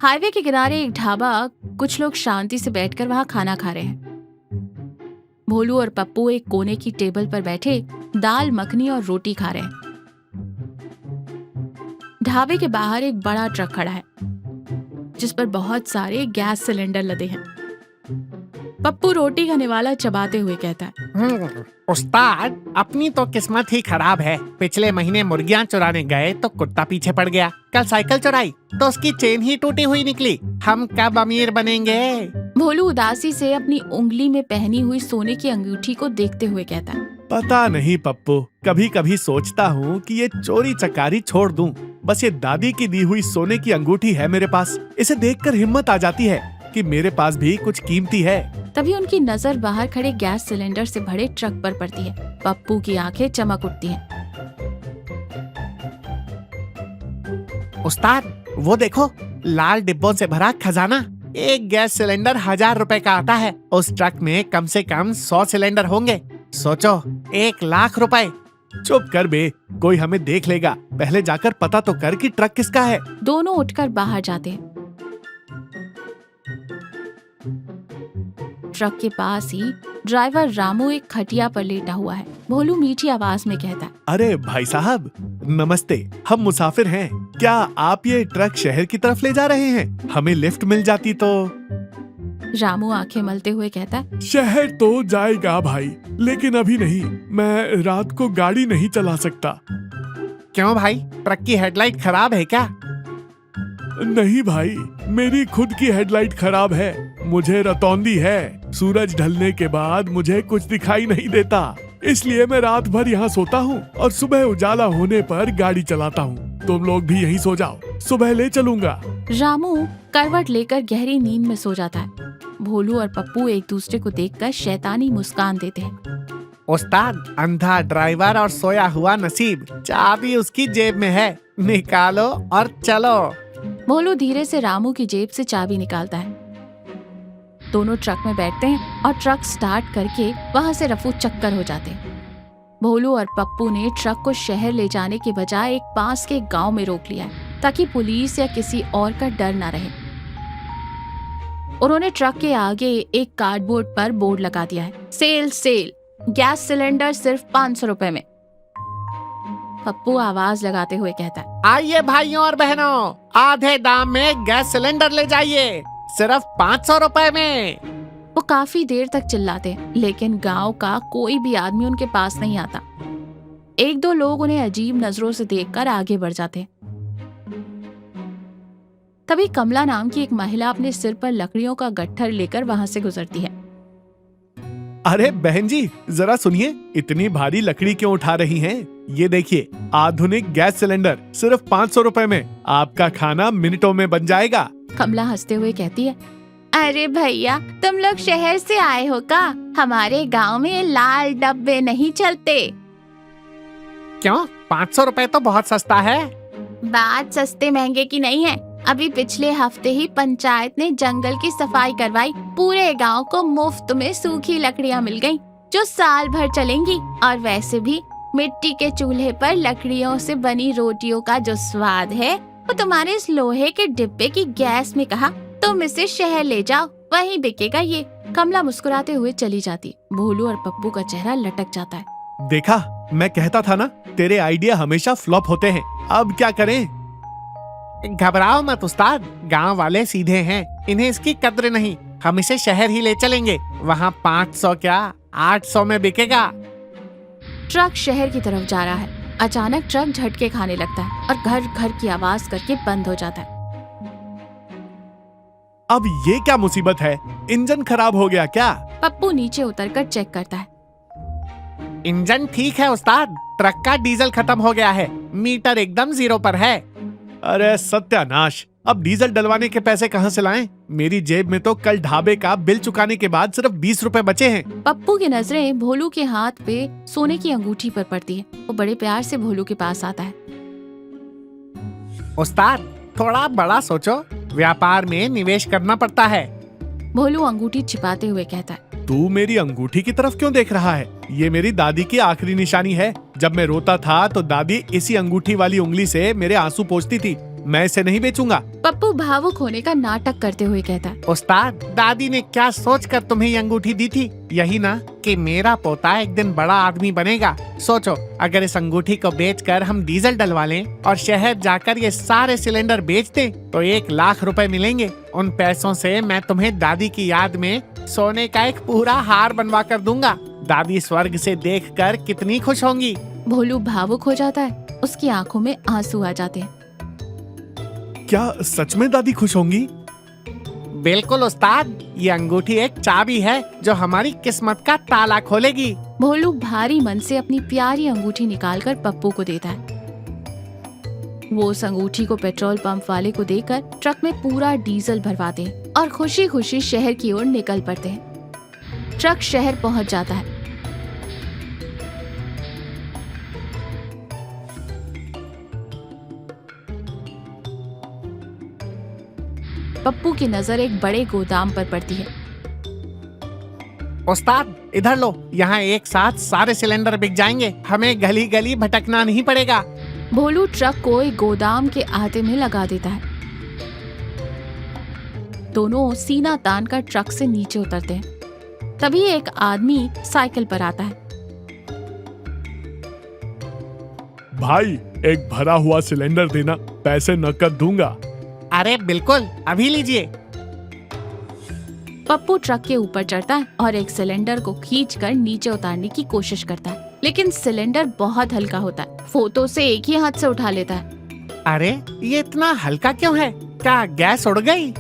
Highway के किनारे एक ढाबा, कुछ लोग शांति से बैठकर वहां खाना खा रहे हैं। भोलू और पप्पू एक कोने की टेबल पर बैठे दाल मखनी और रोटी खा रहे हैं। ढाबे के बाहर एक बड़ा ट्रक खड़ा है जिस पर बहुत सारे गैस सिलेंडर लदे हैं। पप्पू रोटी का निवाला चबाते हुए कहता है, उस्ताद, अपनी तो किस्मत ही खराब है। पिछले महीने मुर्गियां चुराने गए तो कुत्ता पीछे पड़ गया। कल साइकिल चुराई तो उसकी चेन ही टूटी हुई निकली। हम कब अमीर बनेंगे? भोलू उदासी से अपनी उंगली में पहनी हुई सोने की अंगूठी को देखते हुए कहता है, पता नहीं पप्पू, कभी कभी सोचता हूँ कि ये चोरी चकारी छोड़ दूं। बस ये दादी की दी हुई सोने की अंगूठी है मेरे पास। इसे देखकर हिम्मत आ जाती है कि मेरे पास भी कुछ कीमती है। तभी उनकी नजर बाहर खड़े गैस सिलेंडर से भरे ट्रक पर पड़ती है। पप्पू की आंखें चमक उठती हैं। उस्ताद, वो देखो, लाल डिब्बों से भरा खजाना। एक गैस सिलेंडर 1000 रुपए का आता है। उस ट्रक में कम से कम 100 सिलेंडर होंगे। सोचो, 1,00,000 रुपए। चुप कर बे, कोई हमें देख लेगा। पहले जाकर पता तो कर कि ट्रक किसका है। दोनों उठकर बाहर जाते हैं। ट्रक के पास ही ड्राइवर रामू एक खटिया पर लेटा हुआ है। भोलू मीठी आवाज में कहता है, अरे भाई साहब, नमस्ते। हम मुसाफिर हैं। क्या आप ये ट्रक शहर की तरफ ले जा रहे हैं? हमें लिफ्ट मिल जाती तो। रामू आंखें मलते हुए कहता है, शहर तो जाएगा भाई, लेकिन अभी नहीं। मैं रात को गाड़ी नहीं चला सकता। क्यों भाई, ट्रक की हेडलाइट खराब है क्या? नहीं भाई, मेरी खुद की हेडलाइट खराब है। मुझे रतौंदी है। सूरज ढलने के बाद मुझे कुछ दिखाई नहीं देता, इसलिए मैं रात भर यहाँ सोता हूँ और सुबह उजाला होने पर गाड़ी चलाता हूँ। तुम लोग भी यहीं सो जाओ, सुबह ले चलूंगा। रामू करवट लेकर गहरी नींद में सो जाता है। भोलू और पप्पू एक दूसरे को देखकर शैतानी मुस्कान देते हैं। उस्ताद, अंधा ड्राइवर और सोया हुआ नसीब। चाबी उसकी जेब में है, निकालो और चलो। भोलू धीरे से रामू की जेब से चाबी निकालता है। दोनों ट्रक में बैठते हैं और ट्रक स्टार्ट करके वहां से रफू चक्कर हो जाते हैं। भोलू और पप्पू ने ट्रक को शहर ले जाने के बजाय एक पास के गांव में रोक लिया है ताकि पुलिस या किसी और का डर न रहे। उन्होंने ट्रक के आगे एक कार्डबोर्ड पर बोर्ड लगा दिया है, सेल सेल, गैस सिलेंडर सिर्फ 500 रुपए में। पप्पू आवाज लगाते हुए कहता है, आइए भाइयों और बहनों, आधे दाम में गैस सिलेंडर ले जाइए, सिर्फ 500 रुपए में। वो काफी देर तक चिल्लाते हैं, लेकिन गांव का कोई भी आदमी उनके पास नहीं आता। एक दो लोग उन्हें अजीब नजरों से देखकर आगे बढ़ जाते हैं। तभी कमला नाम की एक महिला अपने सिर पर लकड़ियों का गट्ठर लेकर वहां से गुजरती है। अरे बहन जी, जरा सुनिए, इतनी भारी लकड़ी क्यों उठा रही हैं? ये देखिए, आधुनिक गैस सिलेंडर सिर्फ 500 रुपए में। आपका खाना मिनटों में बन जाएगा। कमला हंसते हुए कहती है, अरे भैया, तुम लोग शहर से आए हो का? हमारे गांव में लाल डब्बे नहीं चलते। क्यों? 500 रुपए तो बहुत सस्ता है। बात सस्ते महंगे की नहीं है। अभी पिछले हफ्ते ही पंचायत ने जंगल की सफाई करवाई। पूरे गांव को मुफ्त में सूखी लकड़ियां मिल गईं, जो साल भर चलेंगी। और वैसे भी मिट्टी के चूल्हे पर लकड़ियों से बनी रोटियों का जो स्वाद है, वो तुम्हारे इस लोहे के डिब्बे की गैस में कहा। तुम इसे शहर ले जाओ, वहीं बिकेगा ये। कमला मुस्कुराते हुए चली जाती। भोलू और पप्पू का चेहरा लटक जाता है। देखा, मैं कहता था ना, तेरे आइडिया हमेशा फ्लॉप होते हैं। अब क्या करें? घबराओ मत उस्ताद, गांव वाले सीधे हैं, इन्हें इसकी कद्र नहीं। हम इसे शहर ही ले चलेंगे, वहाँ 500 क्या 800 में बिकेगा। ट्रक शहर की तरफ जा रहा है। अचानक ट्रक झटके खाने लगता है और घर घर की आवाज करके बंद हो जाता है। अब ये क्या मुसीबत है? इंजन खराब हो गया क्या? पप्पू नीचे उतरकर चेक करता है। इंजन ठीक है उस्ताद, ट्रक का डीजल खत्म हो गया है, मीटर एकदम 0 पर है। अरे सत्यानाश, अब डीजल डलवाने के पैसे कहाँ से लाएं? मेरी जेब में तो कल ढाबे का बिल चुकाने के बाद सिर्फ 20 रुपए बचे हैं। पप्पू की नजरें भोलू के हाथ पे सोने की अंगूठी पर पड़ती है। वो बड़े प्यार से भोलू के पास आता है। उस्ताद, थोड़ा बड़ा सोचो, व्यापार में निवेश करना पड़ता है। भोलू अंगूठी छिपाते हुए कहता है, तू मेरी अंगूठी की तरफ क्यों देख रहा है? ये मेरी दादी की आखिरी निशानी है। जब मैं रोता था तो दादी इसी अंगूठी वाली उंगली से मेरे आंसू पोंछती थी। मैं इसे नहीं बेचूंगा। पप्पू भावुक होने का नाटक करते हुए कहता है। उस्ताद, दादी ने क्या सोचकर तुम्हें ये अंगूठी दी थी? यही ना कि मेरा पोता एक दिन बड़ा आदमी बनेगा। सोचो, अगर इस अंगूठी को बेचकर हम डीजल डलवा लें और शहर जाकर ये सारे सिलेंडर बेच दें तो 1 लाख रुपए मिलेंगे। उन पैसों से मैं तुम्हें दादी की याद में सोने का एक पूरा हार बनवा कर दूंगा। दादी स्वर्ग से देखकर कितनी खुश होंगी। भोलू भावुक हो जाता है, उसकी आंखों में आंसू आ जाते हैं। क्या सच में दादी खुश होंगी? बिल्कुल उस्ताद, ये अंगूठी एक चाबी है जो हमारी किस्मत का ताला खोलेगी। भोलू भारी मन से अपनी प्यारी अंगूठी निकालकर पप्पू को देता है। वो उस अंगूठी को पेट्रोल पंप वाले को देकर ट्रक में पूरा डीजल भरवाते हैं और खुशी खुशी शहर की ओर निकल पड़ते हैं। ट्रक शहर पहुंच जाता है। पप्पू की नजर एक बड़े गोदाम पर पड़ती है। उस्ताद, इधर लो, यहाँ एक साथ सारे सिलेंडर बिक जाएंगे। हमें गली गली भटकना नहीं पड़ेगा। भोलू ट्रक को एक गोदाम के आहते में लगा देता है। दोनों सीना तान कर ट्रक से नीचे उतरते हैं। तभी एक आदमी साइकिल पर आता है। भाई, एक भरा हुआ सिलेंडर देना, पैसे नकद दूंगा। अरे बिल्कुल, अभी लीजिए। पप्पू ट्रक के ऊपर चढ़ता है और एक सिलेंडर को खींचकर नीचे उतारने की कोशिश करता है, लेकिन सिलेंडर बहुत हल्का होता है। वो तो उसे एक ही हाथ से उठा लेता है। अरे, ये इतना हल्का क्यों है? क्या गैस उड़ गई?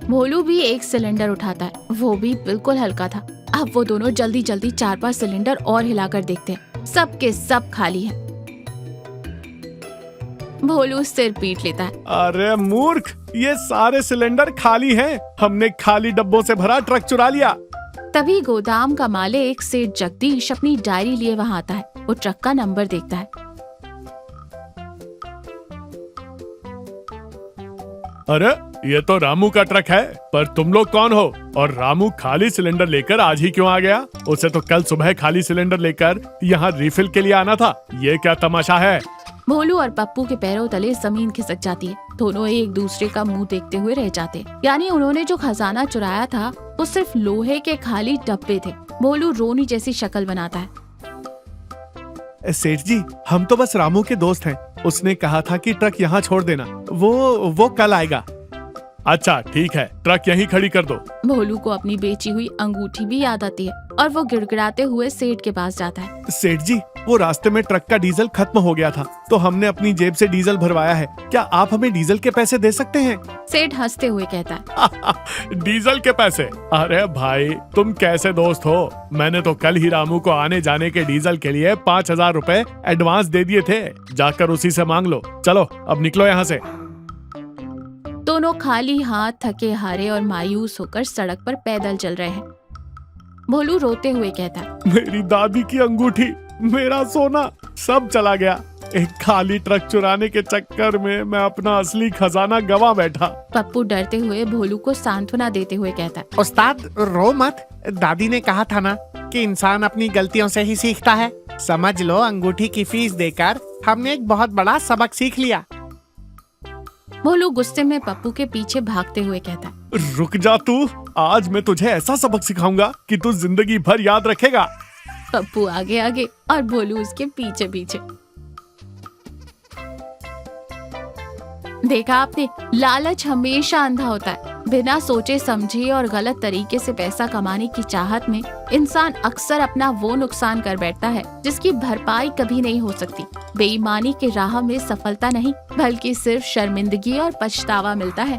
भोलू भी एक सिलेंडर उठाता है, वो भी बिल्कुल हल्का था। अब वो दोनों जल्दी जल्दी 4-5 सिलेंडर और हिलाकर देखते हैं। सब के सब खाली हैं। भोलू सिर पीट लेता है। अरे मूर्ख, ये सारे सिलेंडर खाली हैं। हमने खाली डब्बों से भरा ट्रक चुरा लिया। तभी गोदाम का मालिक सेठ जगदीश अपनी डायरी लिए वहाँ आता है। वो ट्रक का नंबर देखता है। अरे, ये तो रामू का ट्रक है, पर तुम लोग कौन हो? और रामू खाली सिलेंडर लेकर आज ही क्यों आ गया? उसे तो कल सुबह खाली सिलेंडर लेकर यहाँ रिफिल के लिए आना था। ये क्या तमाशा है? भोलू और पप्पू के पैरों तले जमीन खिसक जाती है। दोनों एक दूसरे का मुंह देखते हुए रह जाते। यानी उन्होंने जो खजाना चुराया था वो सिर्फ लोहे के खाली डब्बे थे। भोलू रोनी जैसी शक्ल बनाता है। सेठ जी, हम तो बस रामू के दोस्त हैं। उसने कहा था कि ट्रक यहाँ छोड़ देना, वो कल आएगा। अच्छा ठीक है, ट्रक यहीं खड़ी कर दो। भोलू को अपनी बेची हुई अंगूठी भी याद आती है और वो गिड़गिड़ाते हुए सेठ के पास जाता है। सेठ जी, वो रास्ते में ट्रक का डीजल खत्म हो गया था, तो हमने अपनी जेब से डीजल भरवाया है। क्या आप हमें डीजल के पैसे दे सकते हैं? सेठ हंसते हुए कहता है। डीजल के पैसे? अरे भाई, तुम कैसे दोस्त हो? मैंने तो कल ही रामू को आने जाने के डीजल के लिए 5,000 रुपए एडवांस दे दिए थे। जाकर उसी से मांग लो। चलो अब निकलो यहाँ से। दोनों खाली हाथ, थके हारे और मायूस होकर सड़क पर पैदल चल रहे हैं। भोलू रोते हुए कहता है, मेरी दादी की अंगूठी, मेरा सोना, सब चला गया। एक खाली ट्रक चुराने के चक्कर में मैं अपना असली खजाना गवा बैठा। पप्पू डरते हुए भोलू को सांत्वना देते हुए कहता है, उस्ताद, रो मत। दादी ने कहा था ना कि इंसान अपनी गलतियों से ही सीखता है। समझ लो, अंगूठी की फीस देकर हमने एक बहुत बड़ा सबक सीख लिया। भोलू गुस्से में पप्पू के पीछे भागते हुए कहता है, रुक जा तू, आज मैं तुझे ऐसा सबक सिखाऊंगा कि तू जिंदगी भर याद रखेगा। पप्पू आगे आगे और भोलू उसके पीछे पीछे। देखा आपने, लालच हमेशा अंधा होता है। बिना सोचे समझे और गलत तरीके से पैसा कमाने की चाहत में इंसान अक्सर अपना वो नुकसान कर बैठता है जिसकी भरपाई कभी नहीं हो सकती। बेईमानी के राह में सफलता नहीं, बल्कि सिर्फ शर्मिंदगी और पछतावा मिलता है।